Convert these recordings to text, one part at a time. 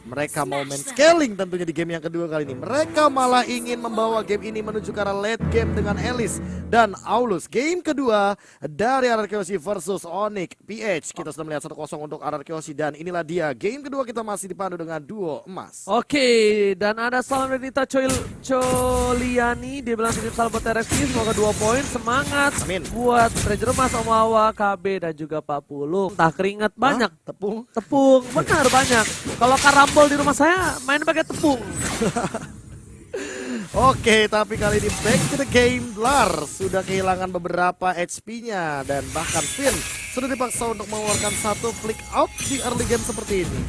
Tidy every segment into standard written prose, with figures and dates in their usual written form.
Mereka mau main scaling tentunya di game yang kedua kali ini. Mereka malah ingin membawa game ini menuju ke arah late game dengan Elis dan Aulus. Game kedua dari RRQC versus Onyx PH. Kita sudah melihat 1-0 untuk RRQC dan inilah dia. Game kedua kita masih dipandu dengan duo emas. Oke, dan ada salam Renita Choliani. Dia bilang titip salam buat RFC, semoga 2 poin. Semangat. Amin. Buat Treasure Mas, Om Wawa, KB dan juga Pak Pulung. Entah keringat banyak. Tepung. Tepung, benar banyak. Kalau karambol di rumah saya main pakai tepung. Oke, tapi kali ini back to the game. Lar sudah kehilangan beberapa HP-nya dan bahkan Finn sudah dipaksa untuk mengeluarkan satu flick out di early game seperti ini.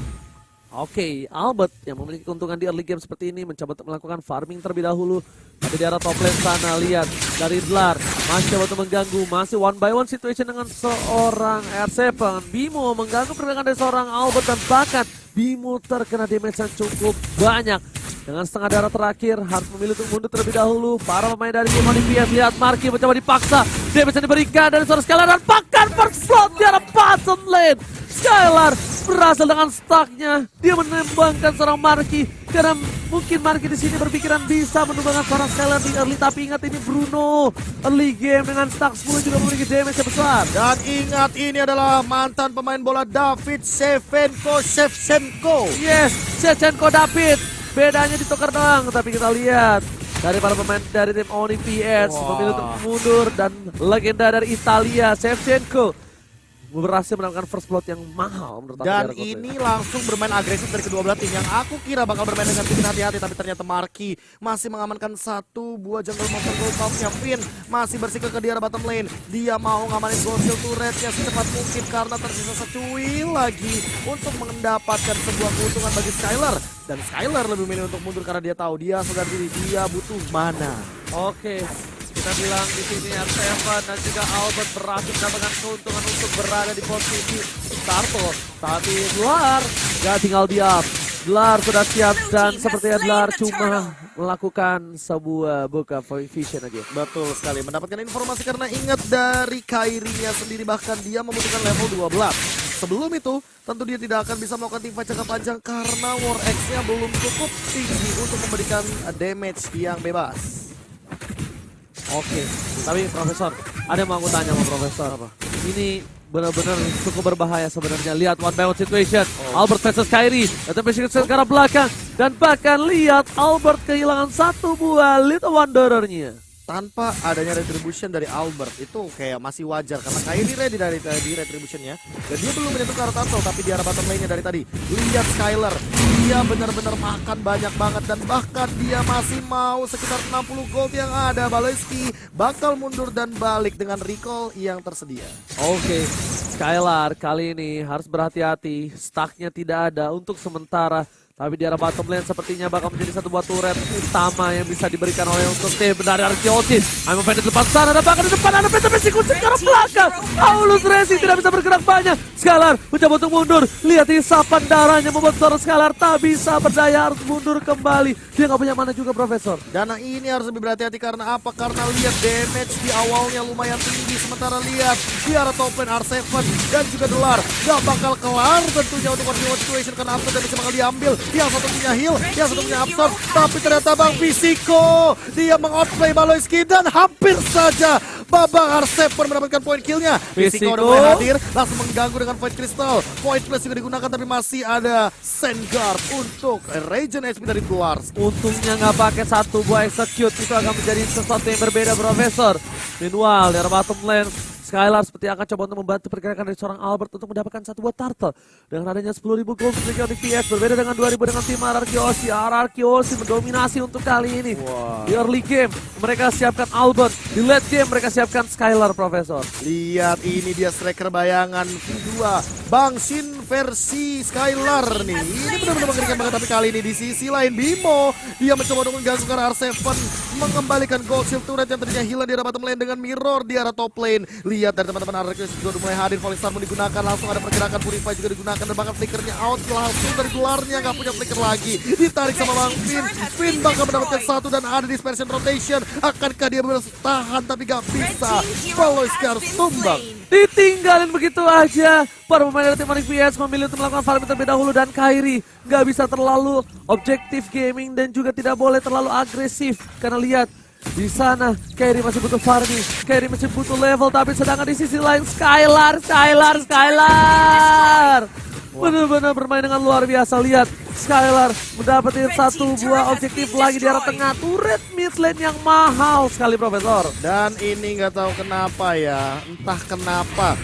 Oke, Albert yang memiliki keuntungan di early game seperti ini mencoba untuk melakukan farming terlebih dahulu. Tapi di arah top lane sana, lihat dari Dlar masih coba untuk mengganggu, masih one by one situation dengan seorang R7. Bimo mengganggu pergerakan dari seorang Albert dan bahkan Bimo terkena damage yang cukup banyak. Dengan setengah darah terakhir harus memilih untuk mundur terlebih dahulu. Para pemain dari tim Olympia, lihat Marky mencoba dipaksa. Damage yang diberikan dari seorang Skylar dan bahkan first slot di arah bottom lane. Skylar berhasil dengan stucknya. Dia menembangkan seorang Marky karena mungkin Marky di sini berpikiran bisa menumbangkan seorang Skylar di early. Tapi ingat ini Bruno early game dengan stuck 10 juga memiliki damage yang besar. Dan ingat ini adalah mantan pemain bola David Shevchenko. Yes, Shevchenko David. Bedanya ditukar doang, tapi kita lihat dari para pemain dari tim Oni PS memilih untuk mundur dan legenda dari Italia Shevchenko berhasil mendapatkan first blood yang mahal menurut aku. Dan ini langsung bermain agresif dari kedua belah tim. Yang aku kira bakal bermain dengan tim hati-hati, tapi ternyata Marky masih mengamankan satu buah jungle monster gold pumpnya. Finn masih bersikeras ke arah bottom lane. Dia mau ngamanin gold shield turretnya secepat mungkin karena tersisa secuil lagi untuk mendapatkan sebuah keuntungan bagi Skylar. Dan Skylar lebih memilih untuk mundur karena dia tahu dia sadar diri, dia butuh mana. Oke, kita bilang di sini R7 dan juga Albert berhasil mendapatkan keuntungan untuk berada di posisi starter. Tapi Dlar gak tinggal diam. Dlar sudah siap dan sepertinya Dlar cuma melakukan sebuah buka vision aja. Betul sekali, mendapatkan informasi karena ingat dari Kairinya sendiri bahkan dia membutuhkan level 12. Sebelum itu, tentu dia tidak akan bisa melakukan teamfight jangka panjang karena War X-nya belum cukup tinggi untuk memberikan damage yang bebas. Oke, tapi Profesor, ada yang mau aku tanya sama Profesor. Apa? Ini benar-benar cukup berbahaya sebenarnya. Lihat one by one situation. Albert versus Kairi. Datang ke arah belakang. Dan bahkan lihat Albert kehilangan satu buah Little Wanderer-nya. Tanpa adanya retribution dari Albert itu kayak masih wajar karena Kairi ready dari retributionnya dan dia belum menyentuh ke arah turtle, tapi di arah bottom lane-nya dari tadi lihat Skylar, dia benar-benar makan banyak banget dan bahkan dia masih mau sekitar 60 gold yang ada. Baleski bakal mundur dan balik dengan recall yang tersedia. Oke, Skylar kali ini harus berhati-hati, stucknya tidak ada untuk sementara. Tapi di arah bottom lane sepertinya bakal menjadi satu buah turret utama yang bisa diberikan oleh untuk tim dari Arkeosis. I'm di depan sana dan bahkan di depan ada PTP kunci ke arah belakang. Aulus Racing tidak bisa bergerak banyak. Skylar mencoba untuk mundur. Lihat isapan darahnya membuat seorang Skylar tak bisa berdaya, harus mundur kembali. Dia nggak punya mana juga Profesor. Dan ini harus lebih berhati-hati karena apa? Karena lihat damage di awalnya lumayan tinggi. Sementara lihat di arah top lane R7 dan juga Dlar gak bakal kelar tentunya untuk continuous situation karena after damage bakal diambil. Yang satu punya heal, yang satu punya absorb, tapi ternyata Bang Fisiko dia mengoutplay Baloyski dan hampir saja Babang R7 mendapatkan poin killnya. Fisiko udah mulai hadir, langsung mengganggu dengan Void Crystal. Void Flash juga digunakan tapi masih ada Sandguard untuk regen HP dari Dlar. Untungnya nggak pakai satu buah execute, itu akan menjadi sesuatu yang berbeda Profesor. Meanwhile, dari bottom lane Skylar seperti akan coba untuk membantu pergerakan dari seorang Albert untuk mendapatkan satu buah turtle. Dengan adanya 10.000 gold dari Onyx PS, berbeda dengan 2.000 dengan tim RRQC mendominasi untuk kali ini. Di early game mereka siapkan Albert, di late game mereka siapkan Skylar Profesor. Lihat ini dia striker bayangan V2 Bang Shin versi Skylar nih. Ini benar-benar mengerikan banget, tapi kali ini di sisi lain Bimo dia mencoba untuk mengganggu ke arah R7, mengembalikan gold shield turret yang tadinya hilang di arah bottom lane dengan mirror di arah top lane. Lihat dari teman-teman RRQC juga udah mulai hadir, Falling Star pun digunakan, langsung ada pergerakan Purify juga digunakan dan bahkan flickernya out langsung dari Dlarnya, nggak punya flicker lagi. Ditarik sama Bang Finn, Finn bakal mendapatkan satu dan ada dispersion rotation. Akankah dia bertahan tapi gak bisa? Baloyski harus tumbang. ditinggalin begitu aja. Para pemain dari tim Onyx PS memilih untuk melakukan farming terlebih dahulu dan Kairi nggak bisa terlalu objektif gaming dan juga tidak boleh terlalu agresif karena lihat di sana Kairi masih butuh farming, Kairi masih butuh level, tapi sedangkan di sisi lain Skylar benar-benar bermain dengan luar biasa. Lihat Skylar mendapatkan satu buah objektif lagi di arah tengah, turret mid lane yang mahal sekali Profesor. Dan ini nggak tahu kenapa ya, entah kenapa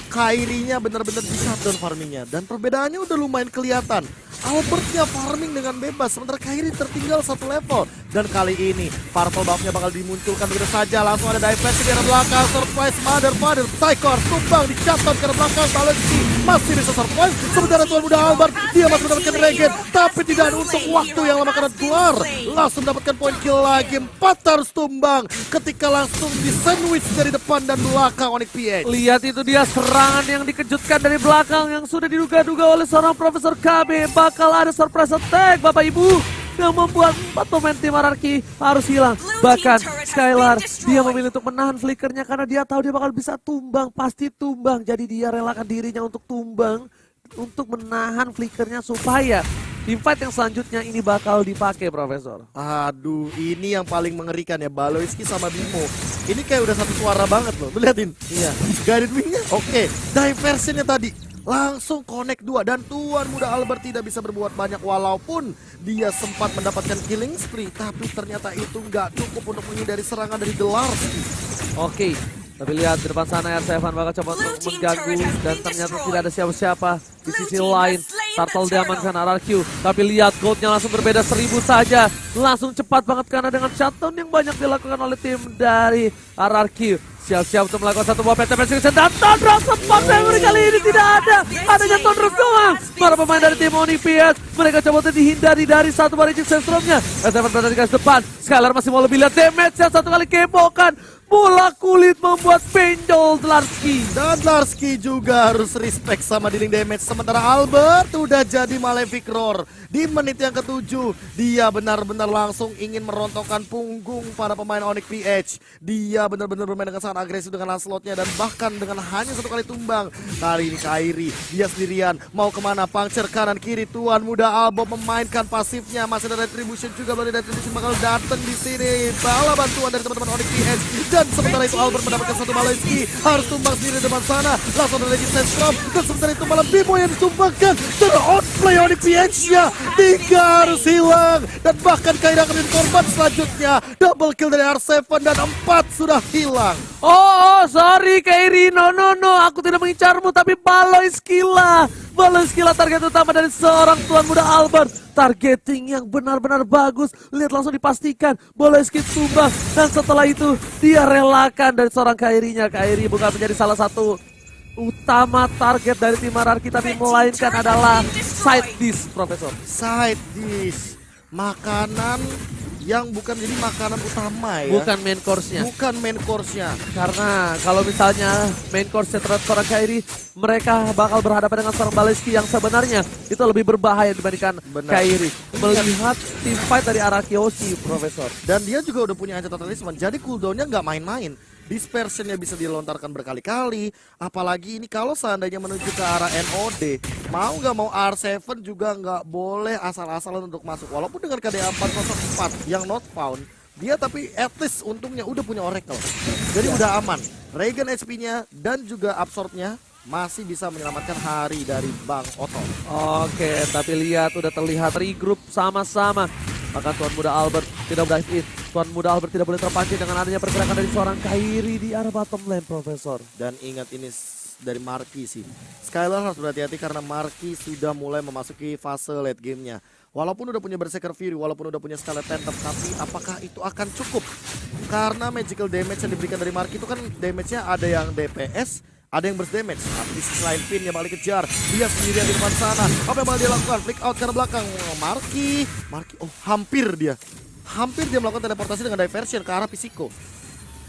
Kairinya benar-benar di shutdown farmingnya. Dan perbedaannya udah lumayan kelihatan. Albertnya farming dengan bebas, sementara Kairi tertinggal satu level. Dan kali ini purple buff-nya bakal dimunculkan begitu saja. Langsung ada diversi di arah belakang, surprise mother Psychor tumbang di shutdown ke arah belakang. Balenci masih bisa surprise, sementara tuan muda Albert dia masih mendapatkan regen, tapi tidak ada untuk waktu yang lama karena keluar. Langsung mendapatkan poin kill lagi, 4 harus tumbang ketika langsung di sandwich dari depan dan belakang Onyx PH. Lihat itu dia serangan yang dikejutkan dari belakang yang sudah diduga-duga oleh seorang Profesor KB. Bakal ada surprise attack Bapak Ibu yang membuat 4 pemain tim Ararki harus hilang. Bahkan Skylar dia memilih untuk menahan flickernya karena dia tahu dia bakal bisa tumbang, pasti tumbang. Jadi dia relakan dirinya untuk tumbang, untuk menahan flickernya supaya teamfight yang selanjutnya ini bakal dipakai Profesor. Aduh, ini yang paling mengerikan ya, Baloiski sama Bimo. Ini kayak udah satu suara banget loh, lu liatin. Iya. Guided wing-nya oke. Diversionnya tadi langsung connect 2 dan tuan muda Albert tidak bisa berbuat banyak walaupun dia sempat mendapatkan killing spree, tapi ternyata itu nggak cukup untuk menghindari serangan dari The Larski. Oke, tapi lihat di depan sana R7 bakal coba untuk mengganggu dan ternyata tidak ada siapa-siapa. Di sisi lain, Turtle diamankan RRQ, tapi lihat goldnya langsung berbeda 1000 saja. Langsung cepat banget karena dengan shutdown yang banyak dilakukan oleh tim dari RRQ. Siap-siap untuk melakukan satu buah PT Persecution dan Thundrop sempat memory kali ini tidak ada. Adanya Thundrop doang. Para pemain dari tim Onyx PS mereka coba untuk dihindari dari satu Raging Sandstorm-nya. R7 berada di garis depan. Skylar masih mau lebih lihat damage-nya, satu kali kepokan. Bola kulit membuat penjol Larski. Dan Larski juga harus respect sama dealing damage. Sementara Albert udah jadi Malefic Roar. Di menit yang ke-7 dia benar-benar langsung ingin merontokkan punggung para pemain Onyx PH. Dia benar-benar bermain dengan sangat agresif dengan Lancelot-nya dan bahkan dengan hanya satu kali tumbang. Kali ini Kairi dia sendirian mau kemana, puncture kanan kiri. Tuan muda Albo memainkan pasifnya, masih ada retribution juga, baru retribution bakal datang di sini. Bala bantuan dari teman-teman Onyx PH. Dan sementara itu Albert mendapatkan satu Baloiski, harus tumbang sendiri di depan sana. Langsung ada Raging Sandstorm dan sementara itu malah Bimo yang ditumbangkan. Dan outplay Onyx PH-nya 3 harus hilang dan bahkan Kairi akan menjadi korban selanjutnya. Double kill dari R7 dan 4 sudah hilang. Oh, sorry Kairi, no, aku tidak mengincarmu tapi Baloiski lah target utama dari seorang tuan muda Albert. Targeting yang benar-benar bagus, lihat langsung dipastikan Baloiski tumbang dan setelah itu dia relakan dari seorang Kairinya. Kairi bukan menjadi salah satu utama target dari tim Ararki tapi melainkan adalah side dish Profesor. Side dish, makanan yang bukan jadi makanan utama ya. Bukan main course-nya. Bukan main course-nya. Karena kalau misalnya main course-nya terhadap seorang Kairi, mereka bakal berhadapan dengan seorang Baloiski yang sebenarnya itu lebih berbahaya dibandingkan Kairi. Melihat team fight dari Arakioshi, Profesor. Dan dia juga udah punya Ancient Talisman, jadi cooldown-nya nggak main-main. Dispersionnya bisa dilontarkan berkali-kali. Apalagi ini kalau seandainya menuju ke arah NOD, mau nggak mau R7 juga nggak boleh asal-asalan untuk masuk. Walaupun dengan KDA 404 yang not found, dia tapi at least untungnya udah punya Oracle. Jadi udah aman. Regen HP-nya dan juga absorb-nya masih bisa menyelamatkan hari dari Bang Otto. Oke, tapi lihat udah terlihat regroup sama-sama. Maka Tuan Muda Albert tidak dive in. Tuan Muda Albert tidak boleh terpancing dengan adanya pergerakan dari seorang Kairi di arah bottom lane, Profesor. Dan ingat ini dari Marky sih. Skylar harus berhati-hati karena Marky sudah mulai memasuki fase late game-nya. Walaupun udah punya Berserker Fury, walaupun udah punya Scarlet Phantom, tapi apakah itu akan cukup? Karena magical damage yang diberikan dari Marky itu kan damage-nya ada yang DPS, ada yang burst damage. Tapi di sisi lain Pin yang balik kejar, dia sendirian di depan sana. Apa yang bakal dia lakukan? Flick out ke arah belakang. Marky, oh hampir dia melakukan teleportasi dengan diversion ke arah Pisiko.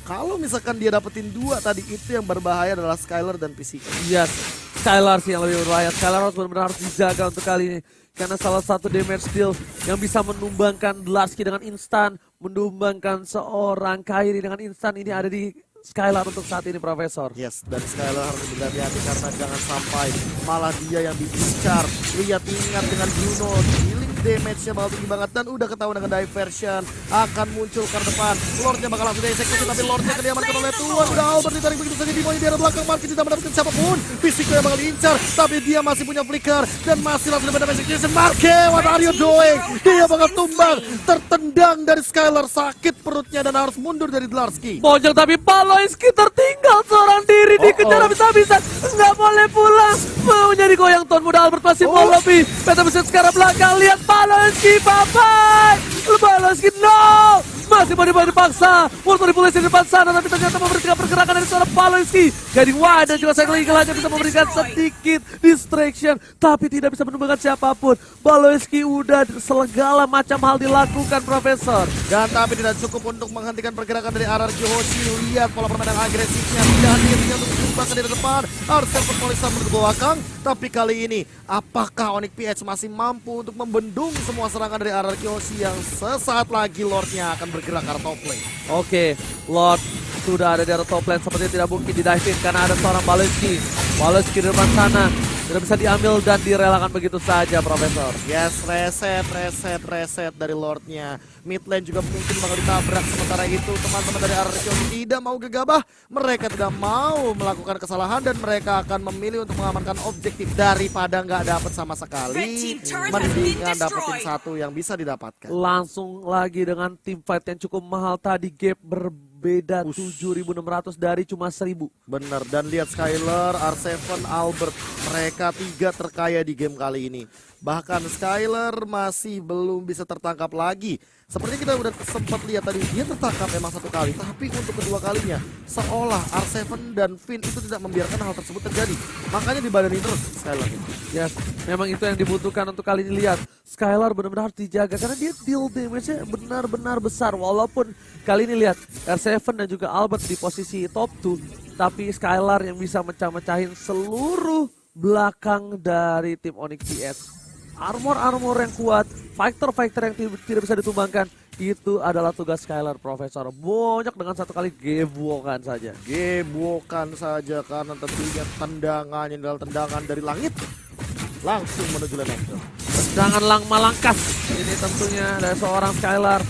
Kalau misalkan dia dapetin 2 tadi, itu yang berbahaya adalah Skylar dan Pisiko. Yes, Skylar sih yang lebih berbahaya. Skylar harus benar-benar harus dijaga untuk kali ini. Karena salah satu damage deal yang bisa menumbangkan Larski dengan instan, menumbangkan seorang Kairi dengan instan ini ada di Skylar untuk saat ini, Profesor. Yes, dan Skylar harus berhati-hati karena jangan sampai malah dia yang diincar. Lihat, ingat dengan Bruno, healing damage-nya bakal tinggi banget dan udah ketahuan dengan diversion akan muncul ke depan. Lordnya bakal langsung dieksekusi, tapi Lordnya diamankan oleh Tuan. Udah Albert ditarik begitu saja, Dimo di arah belakang, Marquis tidak mendapatkan siapapun. Fisiko yang bakal diincar, tapi dia masih punya flicker dan masih langsung dapat execution. Marquis, what are you doing? Dia bakal tumbang, tertendang dari Skylar, sakit perutnya dan harus mundur dari Dlarsky. Pojok tapi Paloiski tertinggal seorang diri, dikejar habis-habisan, nggak boleh pulang, maunya digoyang. Tuan muda Albert masih mau lebih, Peta Beset sekarang belakang, lihat Paloiski, bye-bye, Paloiski no, masih mau dipaksa, World Manipulation di depan sana, tapi ternyata memberikan pergerakan dari seorang Paloiski, guiding wide dan juga Cycle Eagle hanya bisa memberikan sedikit distraction, tapi tidak bisa menemukan siapapun. Paloiski udah segala macam hal dilakukan, Profesor. Dan tapi tidak cukup untuk menghentikan pergerakan dari RRQ Hoshi. Lihat pola permainan agresifnya, tidak dirinya untuk berubah ke depan. Arsenal Polisa menuju ke belakang, tapi kali ini apakah Onyx PH masih mampu untuk membendung semua serangan dari RRQ Hoshi yang sesaat lagi Lordnya akan bergerak ke arah top lane. Oke, Lord sudah ada di arah top lane, sepertinya tidak mungkin di-dive-in karena ada seorang Paloiski. Paloiski di depan sana, tidak bisa diambil dan direlakan begitu saja, Profesor. Yes, reset dari Lordnya. Mid lane juga mungkin bakal ditabrak. Sementara itu teman-teman dari RRQ tidak mau gegabah. Mereka tidak mau melakukan kesalahan dan mereka akan memilih untuk mengamankan objektif daripada nggak dapat sama sekali. Mendingan dapetin satu yang bisa didapatkan. Langsung lagi dengan tim fight yang cukup mahal tadi, gap berbeda 7.600 dari cuma 1.000. Bener, dan lihat Skylar, R7, Albert, mereka tiga terkaya di game kali ini. Bahkan Skylar masih belum bisa tertangkap lagi. Seperti kita udah sempat lihat tadi, dia tertangkap memang satu kali, tapi untuk kedua kalinya seolah R7 dan Finn itu tidak membiarkan hal tersebut terjadi. Makanya dibadanin terus Skylar. Yes, memang itu yang dibutuhkan untuk kali ini. Lihat, Skylar benar-benar harus dijaga karena dia deal damage-nya benar-benar besar. Walaupun kali ini lihat R7 dan juga Albert di posisi top 2, tapi Skylar yang bisa mecah-mecahin seluruh belakang dari tim Onyx PH. Armor-armor yang kuat, fighter-fighter yang tidak bisa ditumbangkan, itu adalah tugas Skylar, Profesor. Bonyok dengan satu kali gebwokan saja. Gebwokan saja karena tentunya tendangannya adalah tendangan dari langit langsung menuju lane. Tendangan lang malangkas ini tentunya dari seorang Skylar.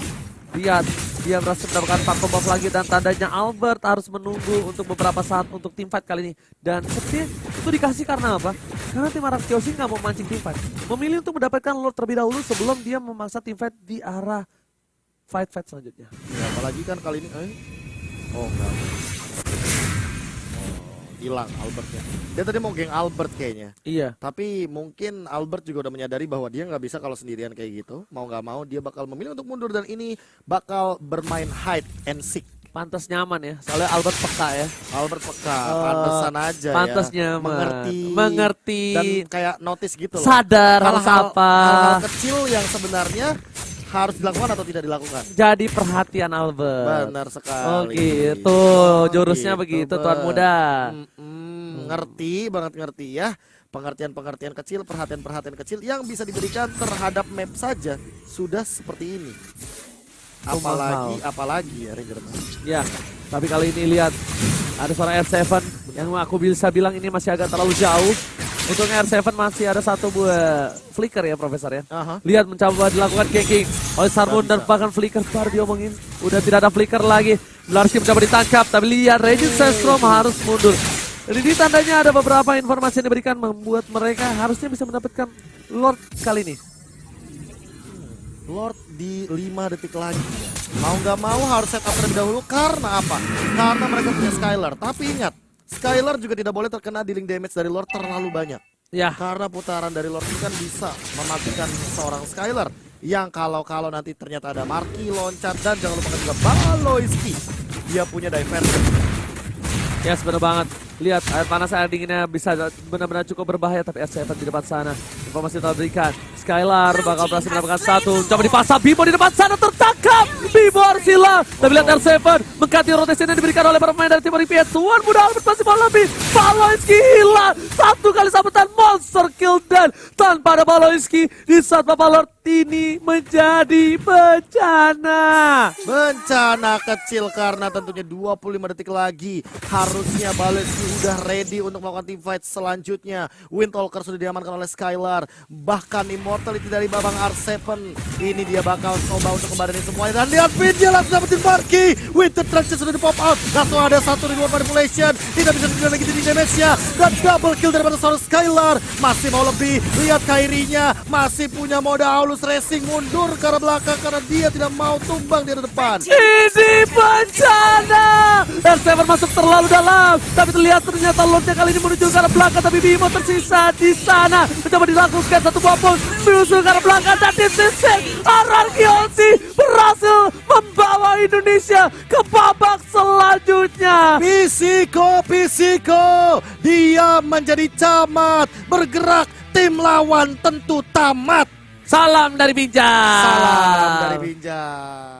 Lihat, dia berhasil mendapatkan 4 combo lagi dan tandanya Albert harus menunggu untuk beberapa saat untuk tim fight kali ini. Dan sepertinya itu dikasih karena apa? Karena tim RRQ Hoshi nggak mau mancing tim fight. Memilih untuk mendapatkan Lord terlebih dahulu sebelum dia memaksa tim fight di arah fight selanjutnya. Ya, apalagi kan kali ini oh enggak. Hilang Albertnya. Dia tadi mau geng Albert kayaknya. Iya. Tapi mungkin Albert juga udah menyadari bahwa dia nggak bisa kalau sendirian kayak gitu. Mau nggak mau dia bakal memilih untuk mundur dan ini bakal bermain hide and seek. Pantas nyaman ya, soalnya Albert peka ya. Albert peka, pantesan aja pantas ya. nyaman. Mengerti. Dan kayak notice gitu loh. Sadar harus apa. Hal-hal kecil yang sebenarnya harus dilakukan atau tidak dilakukan. Jadi perhatian Albert. Benar sekali. Oh gitu, jurusnya gitu, begitu Tuan Muda. Ngerti banget, ngerti ya. Pengertian-pengertian kecil, perhatian-perhatian kecil yang bisa diberikan terhadap map saja sudah seperti ini. Apalagi ya Ranger. Ya, tapi kali ini lihat ada seorang R7 yang aku bisa bilang ini masih agak terlalu jauh. Untuk R7 masih ada satu buah flicker ya, Profesor ya. Lihat mencoba dilakukan ganking oleh Sarmun dan bahkan flicker baru diomongin. Udah tidak ada flicker lagi. Dlarsky mencoba ditangkap, tapi lihat Regis Sestrom harus mundur. Dan ini tandanya ada beberapa informasi yang diberikan membuat mereka harusnya bisa mendapatkan Lord kali ini. Lord di 5 detik lagi. Mau nggak mau harus set up terlebih dahulu karena apa? Karena mereka punya Skylar. Tapi ingat, Skylar juga tidak boleh terkena dealing damage dari Lord terlalu banyak. Ya. Karena putaran dari Lord ini kan bisa mematikan seorang Skylar. Yang kalau nanti ternyata ada Marquis loncat dan jangan lupa juga Paloiski. Dia punya diversion. Ya, benar banget. Lihat, air panas air dinginnya bisa benar-benar cukup berbahaya, tapi R7 di depan sana. Informasi telah diberikan. Skylar bakal berhasil mendapatkan satu. Coba dipaksa Bimo di depan sana, tertangkap. Bimo Arsila. Tapi lihat R7 mengganti rotasi yang diberikan oleh pemain dari tim RPS. Tuan muda Albert masih mau lebih. Paloinski hilang. Satu kali sabetan monster kill dan tanpa ada Paloinski di saat Bapak Lord ini menjadi bencana. Bencana kecil karena tentunya 25 detik lagi. Harusnya Baloinski udah ready untuk melakukan team fight selanjutnya. Windtalker sudah diamankan oleh Skylar. Bahkan Immortality dari Babang R7. Ini dia bakal coba untuk kembali semuanya. Dan lihat Pinja langsung dapetin Marky. Winter Traction sudah di pop out. Langsung ada satu reward manipulation. Tidak bisa diberikan lagi di damage-nya. Dan double kill daripada seorang Skylar. Masih mau lebih. Lihat Kairinya. Masih punya mode Aulus Racing mundur ke arah belakang karena dia tidak mau tumbang di depan. Ini bencana. R7 masuk terlalu dalam. Tapi ternyata Lordnya kali ini menuju ke arah belakang. Tapi Bimo tersisa di sana. Mencoba dilakukan satu buah pun. Menuju ke arah belakang. Dan di sisi RRQ berhasil membawa Indonesia ke babak selanjutnya. Pisiko. Dia menjadi camat. Bergerak. Tim lawan tentu tamat. Salam dari Binjai. Salam dari Binjai.